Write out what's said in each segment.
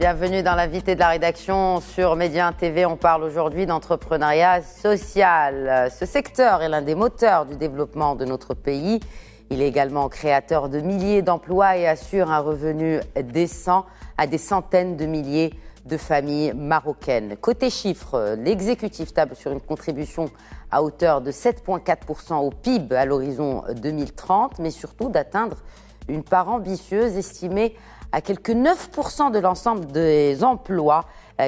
Bienvenue dans l'invité de la rédaction sur Média 1 TV. On parle aujourd'hui d'entrepreneuriat social. Ce secteur est l'un des moteurs du développement de notre pays. Il est également créateur de milliers d'emplois et assure un revenu décent à des centaines de milliers de familles marocaines. Côté chiffres, l'exécutif table sur une contribution à hauteur de 7,4% au PIB à l'horizon 2030, mais surtout d'atteindre une part ambitieuse estimée à quelque 9% de l'ensemble des emplois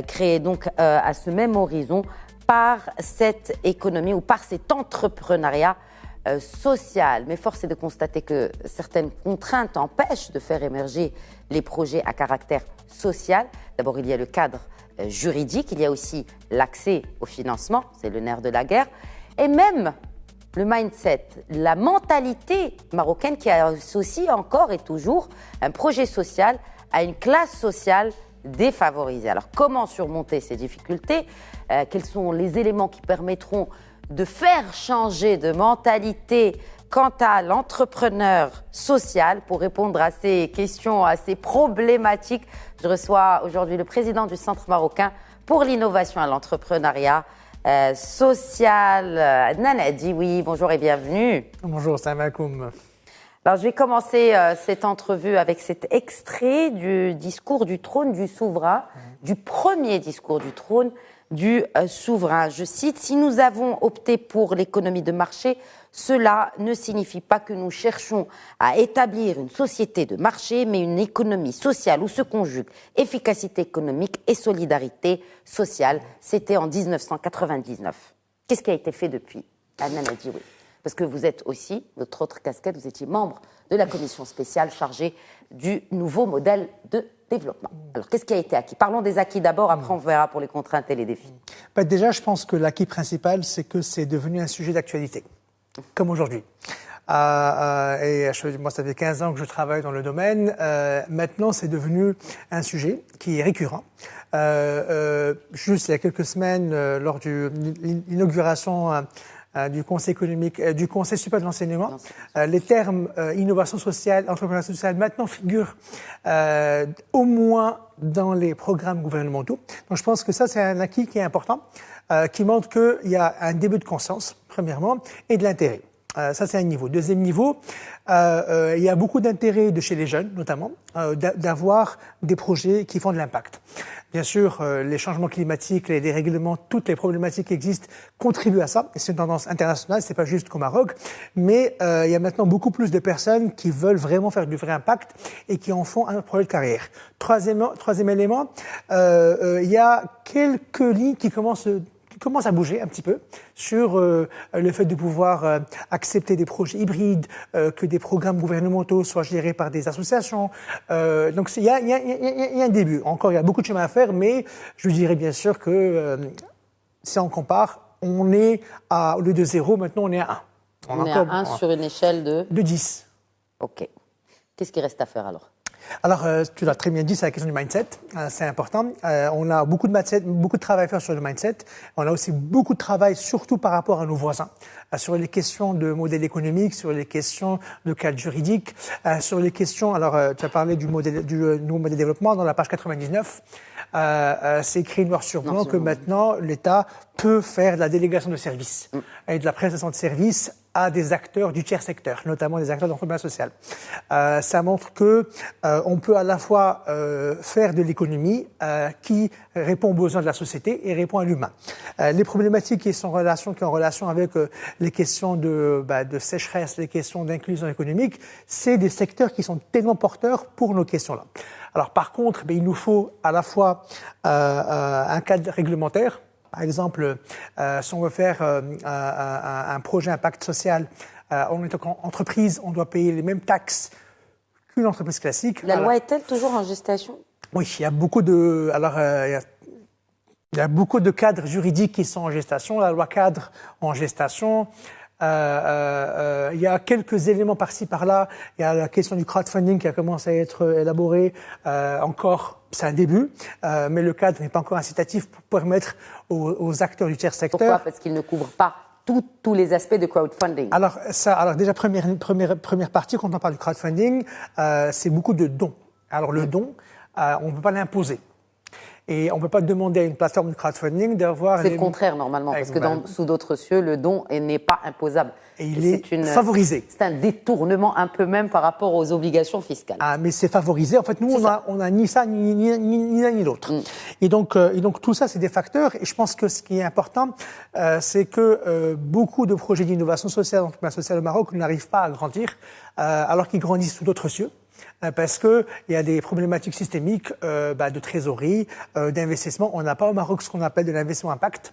créés donc à ce même horizon par cette économie ou par cet entrepreneuriat social. Mais force est de constater que certaines contraintes empêchent de faire émerger les projets à caractère social. D'abord, il y a le cadre juridique, il y a aussi l'accès au financement, c'est le nerf de la guerre, et même le mindset, la mentalité marocaine qui associe encore et toujours un projet social à une classe sociale défavorisée. Alors comment surmonter ces difficultés ? Quels sont les éléments qui permettront de faire changer de mentalité quant à l'entrepreneur social? Pour répondre à ces questions, à ces problématiques, je reçois aujourd'hui le président du Centre marocain pour l'innovation et l'entrepreneuriat social, Nana Dioui. Bonjour et bienvenue. Bonjour, salam alaikum. Alors, je vais commencer cette entrevue avec cet extrait du discours du trône du souverain, du premier discours du trône du souverain. Je cite, « Si nous avons opté pour l'économie de marché, cela ne signifie pas que nous cherchons à établir une société de marché, mais une économie sociale où se conjuguent efficacité économique et solidarité sociale. » C'était en 1999. Qu'est-ce qui a été fait depuis, Nana Dioui ? Parce que vous êtes aussi, votre autre casquette, vous étiez membre de la commission spéciale chargée du nouveau modèle de développement. Alors, qu'est-ce qui a été acquis ? Parlons des acquis d'abord, après on verra pour les contraintes et les défis. Déjà, je pense que l'acquis principal, c'est que c'est devenu un sujet d'actualité, comme aujourd'hui. Moi, ça fait 15 ans que je travaille dans le domaine. Maintenant, c'est devenu un sujet qui est récurrent. Juste il y a quelques semaines, lors de l'inauguration du Conseil économique, du Conseil supérieur de l'enseignement, les termes innovation sociale, entrepreneuriat social maintenant figurent au moins dans les programmes gouvernementaux. Donc je pense que ça c'est un acquis qui est important, qui montre qu'il y a un début de conscience, premièrement, et de l'intérêt. Ça c'est un niveau. Deuxième niveau, il y a beaucoup d'intérêt de chez les jeunes, notamment, d'avoir des projets qui font de l'impact. Bien sûr, les changements climatiques, les dérèglements, toutes les problématiques qui existent contribuent à ça. Et c'est une tendance internationale, c'est pas juste qu'au Maroc. Mais il y a maintenant beaucoup plus de personnes qui veulent vraiment faire du vrai impact et qui en font un projet de carrière. Troisième élément, il y a quelques lignes qui commencent à bouger un petit peu sur le fait de pouvoir accepter des projets hybrides, que des programmes gouvernementaux soient gérés par des associations. Donc il y a un début. Encore, il y a beaucoup de chemin à faire, mais je dirais bien sûr que si on compare, on est au lieu de 0, maintenant on est à 1. On est à 1 sur une échelle de 10. Ok. Qu'est-ce qui reste à faire alors ? Alors, tu l'as très bien dit, c'est la question du mindset, c'est important. On a beaucoup de travail à faire sur le mindset. On a aussi beaucoup de travail, surtout par rapport à nos voisins, sur les questions de modèle économique, sur les questions de cadre juridique, sur les questions. Alors, tu as parlé du nouveau modèle de développement dans la page 99. C'est écrit noir sur blanc que maintenant l'État peut faire de la délégation de services et de la prestation de services à des acteurs du tiers secteur, notamment des acteurs d'entrepreneuriat social. Ça montre que on peut à la fois faire de l'économie qui répond aux besoins de la société et répond à l'humain. Les problématiques qui sont en relation avec les questions de sécheresse, les questions d'inclusion économique, c'est des secteurs qui sont tellement porteurs pour nos questions-là. Alors par contre, il nous faut à la fois un cadre réglementaire. Par exemple, si on veut faire un projet impact social, en tant qu'entreprise, on doit payer les mêmes taxes qu'une entreprise classique. La loi est-elle toujours en gestation ? Oui, il y a beaucoup de cadres juridiques qui sont en gestation. La loi cadre en gestation. Il y a quelques éléments par-ci par-là. Il y a la question du crowdfunding qui a commencé à être élaborée. Encore, c'est un début, mais le cadre n'est pas encore incitatif pour permettre aux acteurs du tiers secteur. Pourquoi ? Parce qu'il ne couvre pas tous les aspects de crowdfunding. Alors déjà première partie, quand on parle du crowdfunding, c'est beaucoup de dons. Alors le don, on ne peut pas l'imposer. Et on ne peut pas demander à une plateforme de crowdfunding d'avoir... C'est le contraire, normalement, parce que sous d'autres cieux, le don n'est pas imposable. Et il est favorisé. C'est un détournement un peu même par rapport aux obligations fiscales. Ah, mais c'est favorisé. En fait, nous, on a ni ça, ni l'un ni l'autre. Et donc, tout ça, c'est des facteurs. Et je pense que ce qui est important, c'est que beaucoup de projets d'innovation sociale, d'entrepreneuriat social au Maroc n'arrivent pas à grandir, alors qu'ils grandissent sous d'autres cieux. Parce que il y a des problématiques systémiques de trésorerie, d'investissement. On n'a pas au Maroc ce qu'on appelle de l'investissement impact.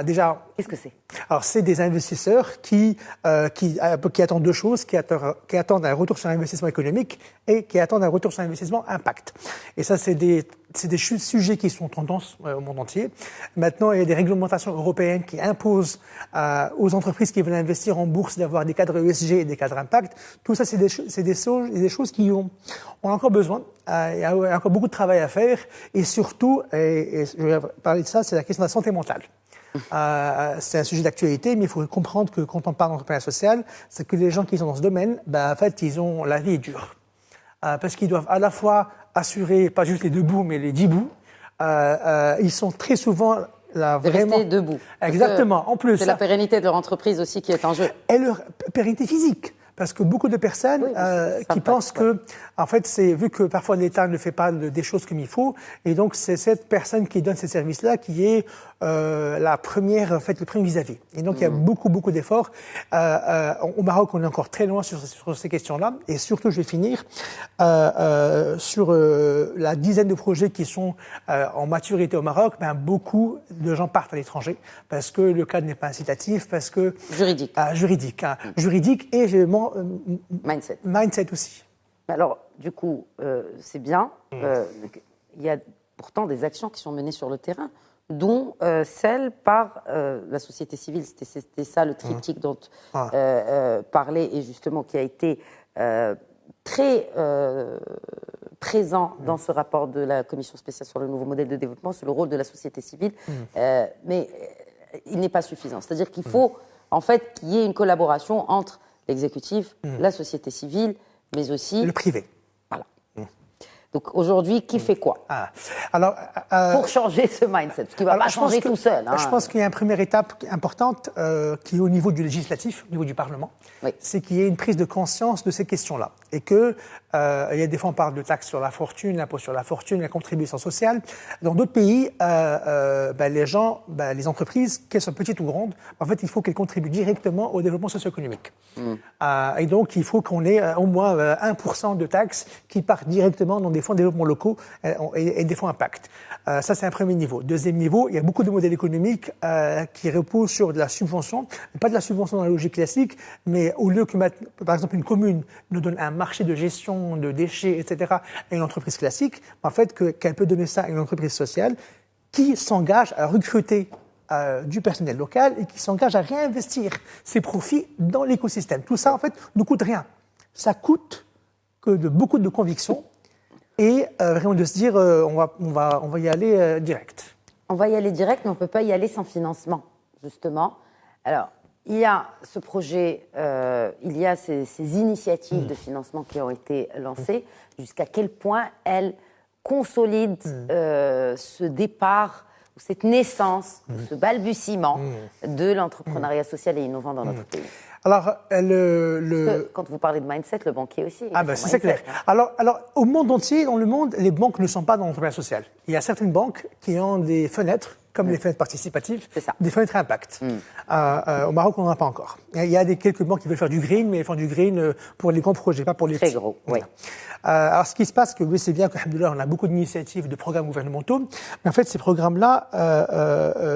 Déjà, qu'est-ce que c'est? Alors, c'est des investisseurs qui attendent deux choses, qui attendent un retour sur investissement économique et qui attendent un retour sur investissement impact. Et ça, c'est des sujets qui sont tendance au monde entier. Maintenant, il y a des réglementations européennes qui imposent aux entreprises qui veulent investir en bourse d'avoir des cadres ESG et des cadres impact. Tout ça, c'est des choses qui ont encore besoin. Il y a encore beaucoup de travail à faire. Et surtout, et je vais parler de ça, c'est la question de la santé mentale. C'est un sujet d'actualité, mais il faut comprendre que quand on parle d'entrepreneuriat social, c'est que les gens qui sont dans ce domaine, en fait, la vie est dure. Parce qu'ils doivent à la fois assurer, pas juste les 2 bouts, mais les 10 bouts. Ils sont très souvent là, vraiment... Rester debout. Exactement, en plus. C'est la pérennité de leur entreprise aussi qui est en jeu. Et leur pérennité physique. Parce que beaucoup de personnes qui pensent que, en fait, c'est vu que parfois l'État ne fait pas des choses comme il faut, et donc c'est cette personne qui donne ces services-là qui est le premier vis-à-vis. Et donc il y a beaucoup d'efforts. Au Maroc, on est encore très loin sur ces questions-là, et surtout, je vais finir sur la dizaine de projets qui sont en maturité au Maroc. Beaucoup de gens partent à l'étranger parce que le cadre n'est pas incitatif, parce que juridique et mindset aussi. Alors, du coup, c'est bien. Il y a pourtant des actions qui sont menées sur le terrain, dont celle par la société civile. C'était ça le triptyque dont parlait et justement qui a été très présent dans ce rapport de la Commission spéciale sur le nouveau modèle de développement, sur le rôle de la société civile. Mais il n'est pas suffisant. C'est-à-dire qu'il faut en fait qu'il y ait une collaboration entre l'exécutif, la société civile, mais aussi... le privé. Voilà. Donc aujourd'hui, qui fait quoi pour changer ce mindset? Parce qu'il ne va pas changer tout seul. Je pense qu'il y a une première étape importante qui est au niveau du législatif, au niveau du Parlement. Oui. C'est qu'il y ait une prise de conscience de ces questions-là. Et que, il y a des fois on parle de taxes sur la fortune, l'impôt sur la fortune, la contribution sociale. Dans d'autres pays, les gens, les entreprises, qu'elles soient petites ou grandes, en fait, il faut qu'elles contribuent directement au développement socio-économique. Et donc, il faut qu'on ait au moins 1% de taxes qui partent directement dans des fonds de développement locaux et des fonds impact. Ça, c'est un premier niveau. Deuxième niveau, il y a beaucoup de modèles économiques qui reposent sur de la subvention, pas de la subvention dans la logique classique, mais au lieu que, par exemple, une commune nous donne un marché de gestion de déchets, etc., à une entreprise classique, en fait, qu'elle peut donner ça à une entreprise sociale qui s'engage à recruter du personnel local et qui s'engage à réinvestir ses profits dans l'écosystème. Tout ça, en fait, ne coûte rien. Ça coûte que beaucoup de conviction et vraiment de se dire on va y aller direct. On va y aller direct, mais on ne peut pas y aller sans financement, justement. Alors, il y a ce projet, il y a ces initiatives de financement qui ont été lancées. Jusqu'à quel point elles consolident ce départ, cette naissance, ce balbutiement de l'entrepreneuriat social et innovant dans notre pays? Alors, quand vous parlez de mindset, le banquier aussi. C'est clair. Alors, au monde entier, dans le monde, les banques ne sont pas dans l'entrepreneuriat social. Il y a certaines banques qui ont des fenêtres, comme les fenêtres participatives, des fenêtres impact. Au Maroc, on n'en a pas encore. Il y a quelques banques qui veulent faire du green, mais ils font du green pour les grands projets, pas pour les petits. Très gros, oui. Alors, ce qui se passe, que oui, c'est bien qu'alhamdoulilah, on a beaucoup d'initiatives, de programmes gouvernementaux, mais en fait, ces programmes-là,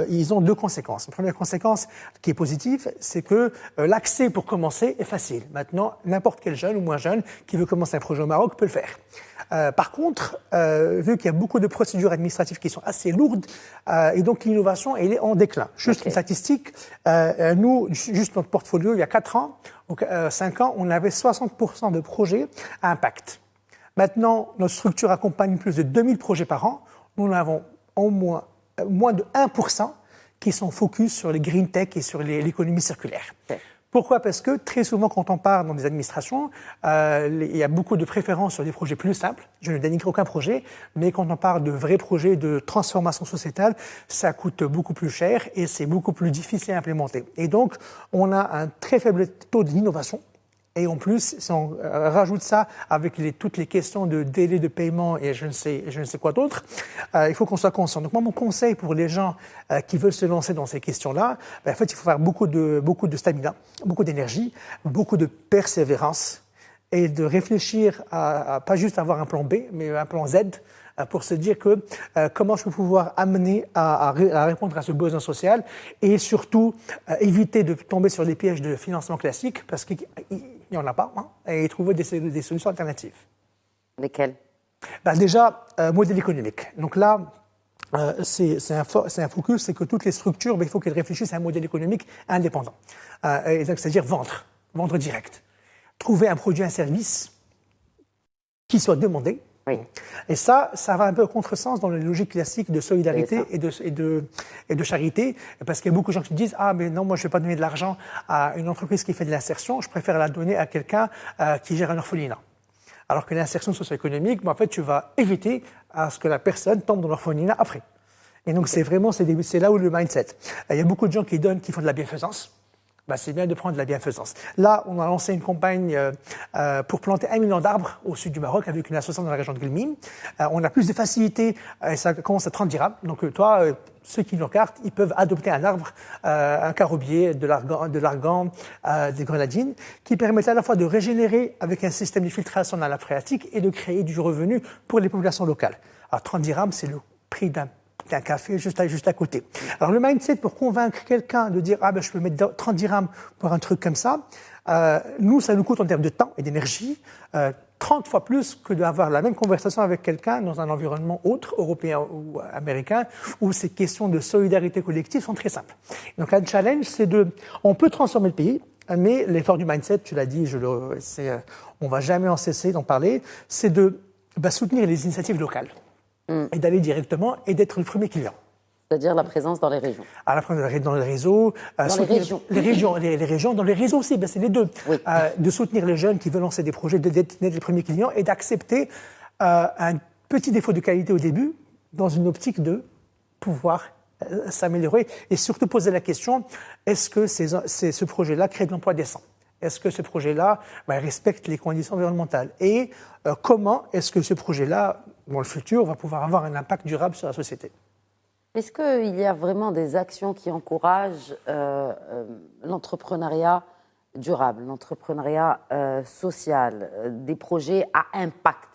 ils ont deux conséquences. La première conséquence qui est positive, c'est que l'accès pour commencer est facile. Maintenant, n'importe quel jeune ou moins jeune qui veut commencer un projet au Maroc peut le faire. Par contre, vu qu'il y a beaucoup de procédures administratives qui sont assez lourdes, et donc l'innovation, elle est en déclin. Juste une statistique, nous, juste notre portfolio, il y a 4 ans, donc 5 ans, on avait 60% de projets à impact. Maintenant, notre structure accompagne plus de 2000 projets par an. Nous en avons au moins de 1% qui sont focus sur les green tech et sur l'économie circulaire. Pourquoi? Parce que très souvent, quand on part dans des administrations, il y a beaucoup de préférences sur des projets plus simples. Je ne dénigre aucun projet, mais quand on parle de vrais projets de transformation sociétale, ça coûte beaucoup plus cher et c'est beaucoup plus difficile à implémenter. Et donc, on a un très faible taux d'innovation. Et en plus, si on rajoute ça avec toutes les questions de délai de paiement et je ne sais quoi d'autre, il faut qu'on soit conscient. Donc moi, mon conseil pour les gens qui veulent se lancer dans ces questions-là, en fait, il faut faire beaucoup de stamina, beaucoup d'énergie, beaucoup de persévérance et de réfléchir à pas juste avoir un plan B, mais un plan Z pour se dire que comment je peux pouvoir amener à répondre à ce besoin social et surtout éviter de tomber sur des pièges de financement classique parce qu'il n'y en a pas, hein, et trouver des solutions alternatives. Lesquelles? Déjà, modèle économique. Donc là, c'est un focus, c'est que toutes les structures, il faut qu'elles réfléchissent à un modèle économique indépendant. C'est-à-dire vendre direct. Trouver un produit, un service qui soit demandé. Oui. Et ça va un peu au contresens dans les logiques classiques de solidarité et de charité, parce qu'il y a beaucoup de gens qui disent « Ah, mais non, moi je ne vais pas donner de l'argent à une entreprise qui fait de l'insertion, je préfère la donner à quelqu'un qui gère un orphelinat. » Alors que l'insertion socio-économique, en fait, tu vas éviter à ce que la personne tombe dans l'orphelinat après. Et donc c'est là où le mindset. Il y a beaucoup de gens qui font de la bienfaisance. C'est bien de prendre de la bienfaisance. Là, on a lancé une campagne pour planter 1 million d'arbres au sud du Maroc avec une association dans la région de Guelmim. On a plus de facilité et ça commence à 30 dirhams. Donc ceux qui nous regardent, ils peuvent adopter un arbre, un carobier, de l'argan, des grenadines, qui permettent à la fois de régénérer avec un système de filtration dans la nappe phréatique et de créer du revenu pour les populations locales. Alors 30 dirhams, c'est le prix d'un café juste à côté. Alors le mindset pour convaincre quelqu'un de dire je peux mettre 30 dirhams pour un truc comme ça, nous ça nous coûte en termes de temps et d'énergie 30 fois plus que d'avoir la même conversation avec quelqu'un dans un environnement autre, européen ou américain, où ces questions de solidarité collective sont très simples. Donc un challenge, on peut transformer le pays, mais l'effort du mindset, tu l'as dit, on va jamais en cesser d'en parler, c'est de soutenir les initiatives locales. Et d'aller directement et d'être le premier client. C'est-à-dire la présence dans les régions. Dans les réseaux. Dans les régions. Les régions, dans les réseaux aussi, c'est les deux. Oui. De soutenir les jeunes qui veulent lancer des projets, d'être les premiers clients et d'accepter un petit défaut de qualité au début dans une optique de pouvoir s'améliorer et surtout poser la question, est-ce que ce projet-là crée de l'emploi décent ? Est-ce que ce projet-là respecte les conditions environnementales? Et comment est-ce que ce projet-là, dans le futur, va pouvoir avoir un impact durable sur la société? Est-ce qu'il y a vraiment des actions qui encouragent l'entrepreneuriat durable, l'entrepreneuriat social, des projets à impact?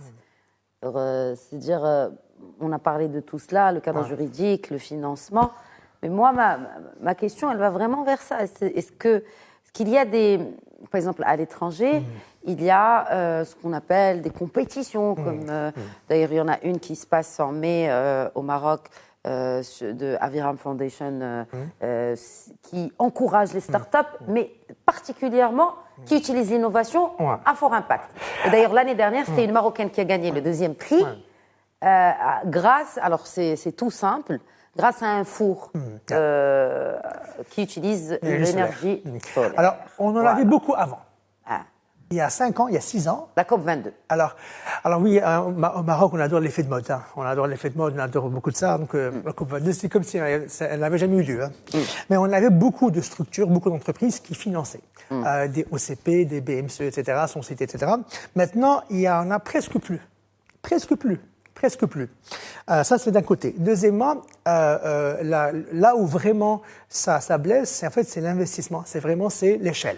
C'est-à-dire, on a parlé de tout cela, le cadre juridique, le financement, mais moi, ma question, elle va vraiment vers ça. Est-ce qu'il y a par exemple, à l'étranger, il y a ce qu'on appelle des compétitions, comme d'ailleurs il y en a une qui se passe en mai au Maroc de Aviram Foundation, qui encourage les startups, mais particulièrement qui utilisent l'innovation à fort impact. Et d'ailleurs l'année dernière, c'était une Marocaine qui a gagné le 2e prix grâce, alors c'est tout simple, grâce à un four qui utilise l'énergie solaire. Alors, on en avait beaucoup avant. Il y a 5 ans, il y a 6 ans. La COP22. Alors oui, au Maroc, on adore l'effet de mode. Hein. On adore l'effet de mode, on adore beaucoup de ça. Donc, la COP22, c'est comme si elle n'avait jamais eu lieu. Hein. Mais on avait beaucoup de structures, beaucoup d'entreprises qui finançaient. Des OCP, des BMCE, etc., Société, etc. Maintenant, il y en a presque plus. Presque plus. Ça, c'est d'un côté. Deuxièmement, là où vraiment ça blesse, c'est l'investissement. C'est l'échelle.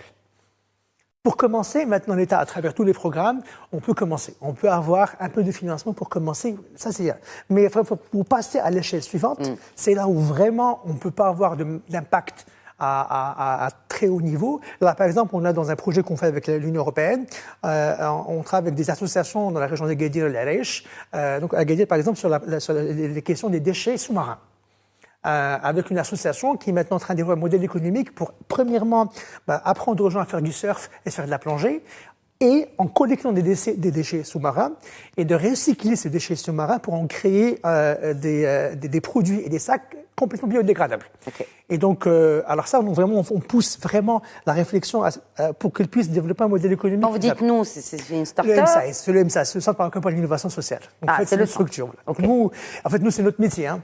Pour commencer, maintenant, l'État, à travers tous les programmes, on peut commencer. On peut avoir un peu de financement pour commencer. Ça, c'est. Mais pour passer à l'échelle suivante, c'est là où vraiment on ne peut pas avoir d'impact à très haut niveau. Là, par exemple, on a dans un projet qu'on fait avec l'Union européenne, on travaille avec des associations dans la région d'Agadir et l'Arèche. Donc, Agadir, par exemple, sur les questions des déchets sous-marins. Avec une association qui est maintenant en train de développer un modèle économique pour, premièrement, apprendre aux gens à faire du surf et faire de la plongée. et en collectant des déchets sous-marins et de recycler ces déchets sous-marins pour en créer des produits et des sacs complètement biodégradables. Okay. Et donc, alors ça, on pousse vraiment la réflexion pour qu'elle puisse développer un modèle économique. Quand vous dites nous, c'est une start-up? C'est le MSAS, le Centre pour l'innovation sociale. Donc, en fait, c'est une structure. Voilà. Okay. Donc, nous, c'est notre métier. Hein.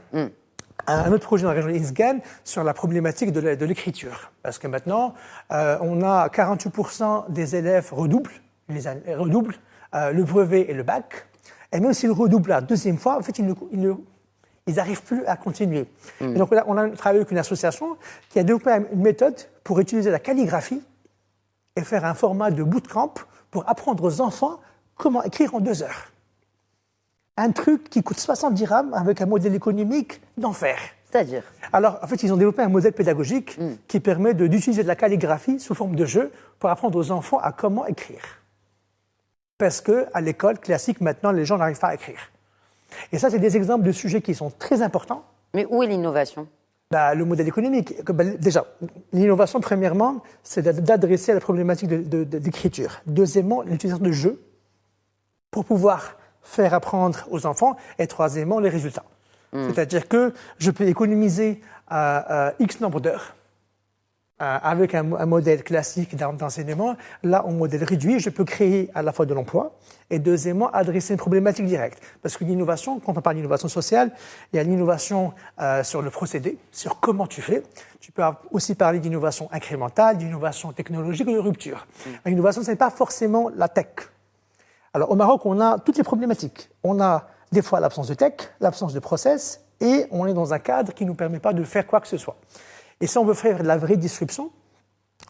Un autre projet dans la région d'Insgan sur la problématique de l'écriture. Parce que maintenant, on a 48% des élèves redoublent le brevet et le bac. Et même s'ils redoublent la deuxième fois, en fait, ils n'arrivent plus à continuer. Et donc là, on a travaillé avec une association qui a développé une méthode pour utiliser la calligraphie et faire un format de bootcamp pour apprendre aux enfants comment écrire en 2 heures. Un truc qui coûte 70 dirhams avec un modèle économique d'enfer. C'est-à-dire? Alors, en fait, ils ont développé un modèle pédagogique qui permet d'utiliser de la calligraphie sous forme de jeu pour apprendre aux enfants à comment écrire. Parce qu'à l'école classique, maintenant, les gens n'arrivent pas à écrire. Et ça, c'est des exemples de sujets qui sont très importants. Mais où est l'innovation? Le modèle économique. Déjà, l'innovation, premièrement, c'est d'adresser la problématique d'écriture. Deuxièmement, l'utilisation de jeux pour pouvoir faire apprendre aux enfants. Et troisièmement, les résultats. C'est-à-dire que je peux économiser X nombre d'heures avec un modèle classique d'enseignement. Là, en modèle réduit, je peux créer à la fois de l'emploi et deuxièmement, adresser une problématique directe. Parce que l'innovation, quand on parle d'innovation sociale, il y a l'innovation sur le procédé, sur comment tu fais. Tu peux aussi parler d'innovation incrémentale, d'innovation technologique ou de rupture. L'innovation, ce n'est pas forcément la tech. Alors, au Maroc, on a toutes les problématiques. On a des fois l'absence de tech, l'absence de process, et on est dans un cadre qui ne nous permet pas de faire quoi que ce soit. Et si on veut faire de la vraie disruption,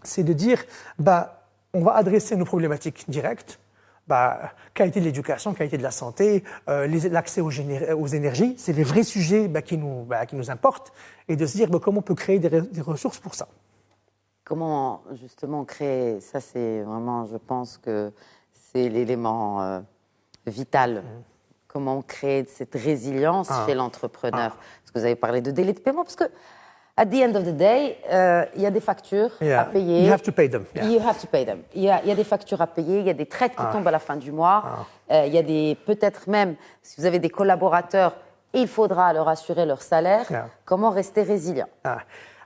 c'est de dire, on va adresser nos problématiques directes, qualité de l'éducation, qualité de la santé, l'accès aux énergies, c'est les vrais sujets qui nous importent, et de se dire comment on peut créer des ressources pour ça. Comment justement créer, ça c'est vraiment, je pense que c'est l'élément vital. Comment créer cette résilience chez l'entrepreneur? Parce que vous avez parlé de délai de paiement, parce que at the end of the day, il y a des factures à payer. You have to pay them. You have to pay them. Il y a des factures à payer, il y a des traites qui tombent à la fin du mois. Il y a peut-être même, si vous avez des collaborateurs, il faudra leur assurer leur salaire. Comment rester résilient?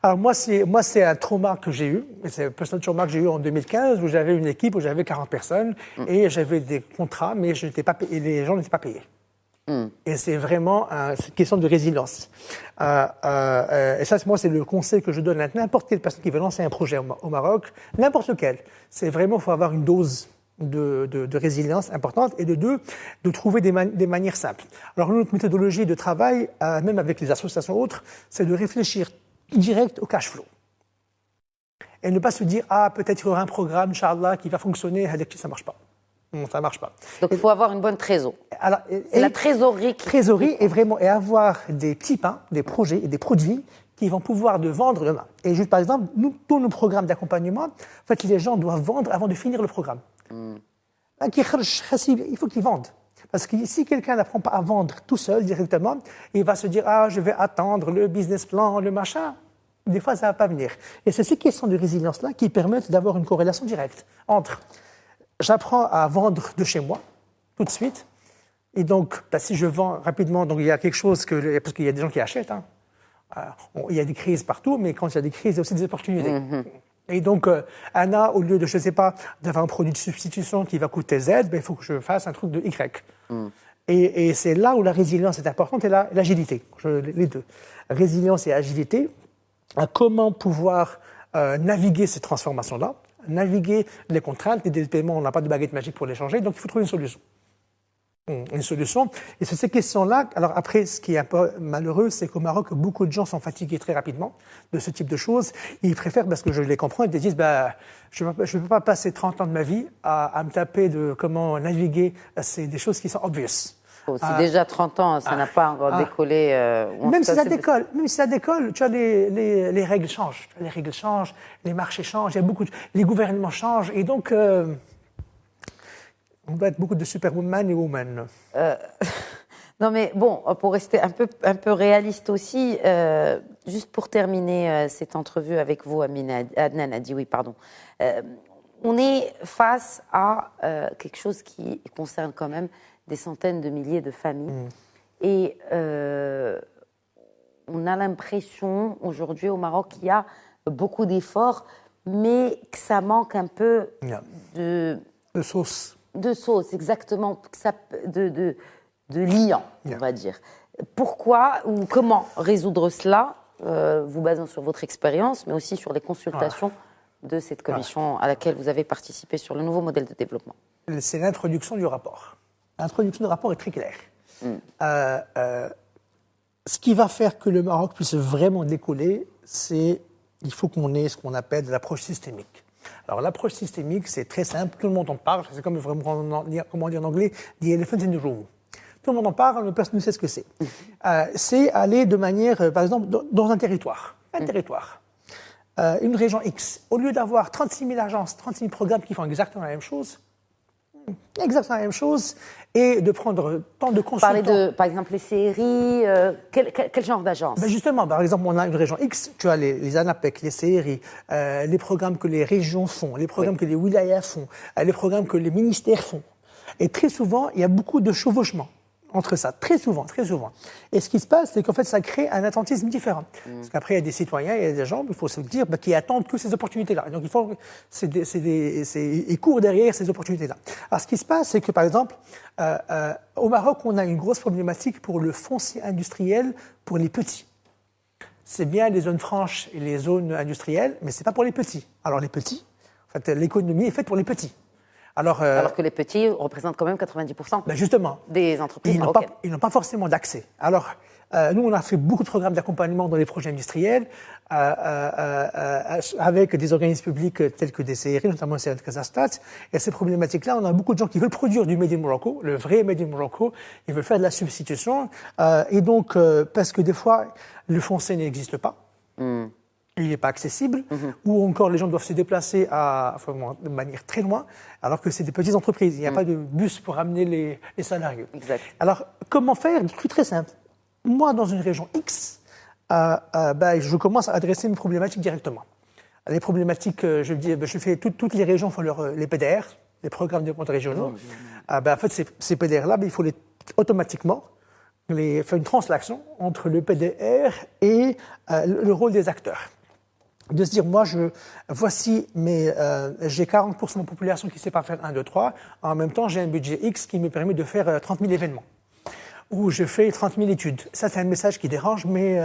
Alors moi, c'est un trauma que j'ai eu. C'est un personnel trauma que j'ai eu en 2015 où j'avais une équipe où j'avais 40 personnes et j'avais des contrats, mais je n'étais pas payé, les gens n'étaient pas payés. Et c'est vraiment une question de résilience. Et ça, moi, c'est le conseil que je donne à n'importe quelle personne qui veut lancer un projet au Maroc, n'importe lequel. C'est vraiment, il faut avoir une dose de résilience importante et de trouver des manières simples. Alors, notre méthodologie de travail, même avec les associations autres, c'est de réfléchir direct au cash flow. Et ne pas se dire, peut-être il y aura un programme, Inch'Allah, qui va fonctionner, ça ne marche pas. Non, ça ne marche pas. Donc, il faut avoir une bonne trésorerie. Alors, c'est la trésorerie. Trésorerie et avoir des petits pains, des projets et des produits qui vont pouvoir de vendre demain. Et juste par exemple, tous nos programmes d'accompagnement, en fait, les gens doivent vendre avant de finir le programme. Il faut qu'ils vendent. Parce que si quelqu'un n'apprend pas à vendre tout seul directement, il va se dire je vais attendre le business plan, le machin. Des fois, ça ne va pas venir. Et c'est ces questions de résilience-là qui permettent d'avoir une corrélation directe entre j'apprends à vendre de chez moi tout de suite. Et donc, si je vends rapidement, donc il y a quelque chose parce qu'il y a des gens qui achètent. Il y a des crises partout, mais quand il y a des crises, il y a aussi des opportunités. Et donc, Anna, au lieu de, je ne sais pas, d'avoir un produit de substitution qui va coûter Z, il faut que je fasse un truc de Y. Et c'est là où la résilience est importante et l'agilité. Les deux. Résilience et agilité. Comment pouvoir naviguer ces transformations-là, naviguer les contraintes, les paiements, on n'a pas de baguette magique pour les changer, donc il faut trouver une solution. Une solution. Et c'est ces questions-là. Alors après, ce qui est un peu malheureux, c'est qu'au Maroc, beaucoup de gens sont fatigués très rapidement de ce type de choses. Ils préfèrent, parce que je les comprends, ils te disent, je ne peux pas passer 30 ans de ma vie à me taper de comment naviguer. C'est des choses qui sont obvious. C'est déjà 30 ans, ça n'a pas encore décollé. Même si ça décolle, tu as les règles changent. Les règles changent, les marchés changent, il y a les gouvernements changent. Et donc, on doit être beaucoup de superwoman et woman. Non, mais bon, pour rester un peu réaliste aussi, juste pour terminer cette entrevue avec vous, Adnan Adioui, pardon. on est face à quelque chose qui concerne quand même des centaines de milliers de familles. Et on a l'impression aujourd'hui au Maroc qu'il y a beaucoup d'efforts, mais que ça manque un peu de sauce. De sauce, exactement, de liant, on va dire. Pourquoi ou comment résoudre cela, vous basant sur votre expérience, mais aussi sur les consultations de cette commission à laquelle vous avez participé sur le nouveau modèle de développement? C'est l'introduction du rapport. L'introduction du rapport est très claire. Ce qui va faire que le Maroc puisse vraiment décoller, c'est il faut qu'on ait ce qu'on appelle de l'approche systémique. Alors l'approche systémique, c'est très simple, tout le monde en parle, c'est comme comment dire en anglais, the elephant in the room. Tout le monde en parle, mais personne ne sait ce que c'est. C'est aller de manière, par exemple, dans un territoire. Une région X, au lieu d'avoir 36 000 agences, 36 000 programmes qui font exactement la même chose, et de prendre tant de consultants. Parler de, par exemple, les séries, quel genre d'agence? Justement, par exemple, on a une région X, tu as les ANAPEC, les séries, les programmes que les régions font, les programmes que les wilayas font, les programmes que les ministères font. Et très souvent, il y a beaucoup de chevauchements entre ça, très souvent. Et ce qui se passe, c'est qu'en fait, ça crée un attentisme différent. Parce qu'après, il y a des citoyens, il y a des gens, il faut se le dire, qui attendent que ces opportunités-là. Donc, ils courent derrière ces opportunités-là. Alors, ce qui se passe, c'est que, par exemple, au Maroc, on a une grosse problématique pour le foncier industriel pour les petits. C'est bien les zones franches et les zones industrielles, mais c'est pas pour les petits. Alors, les petits, en fait, l'économie est faite pour les petits. Alors que les petits représentent quand même 90% justement, des entreprises marocaines. Ils n'ont pas forcément d'accès. Alors, nous, on a fait beaucoup de programmes d'accompagnement dans les projets industriels avec des organismes publics tels que des CRI, notamment le Kazastat. Et ces problématiques-là, on a beaucoup de gens qui veulent produire du Made in Morocco, le vrai Made in Morocco. Ils veulent faire de la substitution. Et donc, parce que des fois, le foncier n'existe pas. Il n'est pas accessible, ou encore les gens doivent se déplacer de manière très loin, alors que c'est des petites entreprises. Il n'y a pas de bus pour amener les salariés. Exact. Alors, comment faire? C'est très simple. Moi, dans une région X, je commence à adresser mes problématiques directement. Les problématiques, je fais toutes les régions font les PDR, les programmes de développement régionaux. En fait, ces PDR-là, il faut automatiquement faire une translation entre le PDR et le rôle des acteurs. De se dire, j'ai 40% de ma population qui ne sait pas faire 1, 2, 3. En même temps, j'ai un budget X qui me permet de faire 30 000 événements. Ou je fais 30 000 études. Ça, c'est un message qui dérange, mais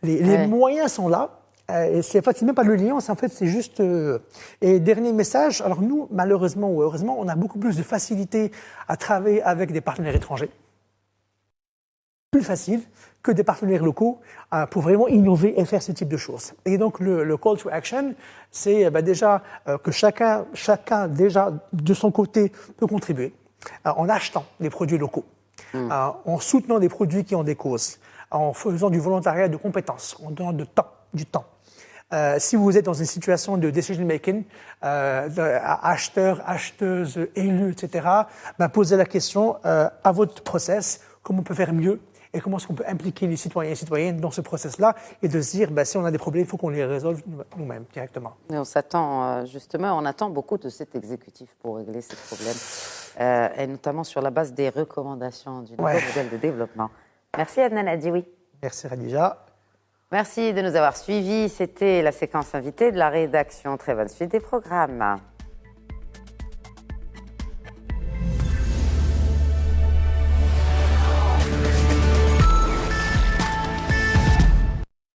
les moyens sont là. Et c'est même pas le lien, c'est juste... Et dernier message, alors nous, malheureusement ou heureusement, on a beaucoup plus de facilité à travailler avec des partenaires étrangers. Plus facile que des partenaires locaux pour vraiment innover et faire ce type de choses. Et donc le call to action, c'est déjà que chacun déjà de son côté peut contribuer en achetant des produits locaux, en soutenant des produits qui ont des causes, en faisant du volontariat de compétences, en donnant du temps. Si vous êtes dans une situation de decision making, acheteurs, acheteuses, élus, etc., posez la question à votre process, comment on peut faire mieux et comment est-ce qu'on peut impliquer les citoyens et citoyennes dans ce process-là et de se dire, si on a des problèmes, il faut qu'on les résolve nous-mêmes directement. Et on attend beaucoup de cet exécutif pour régler ces problèmes, et notamment sur la base des recommandations du nouveau modèle de développement. Merci Adnan Adioui. Merci Radija. Merci de nous avoir suivis. C'était la séquence invitée de la rédaction. Très bonne suite des programmes.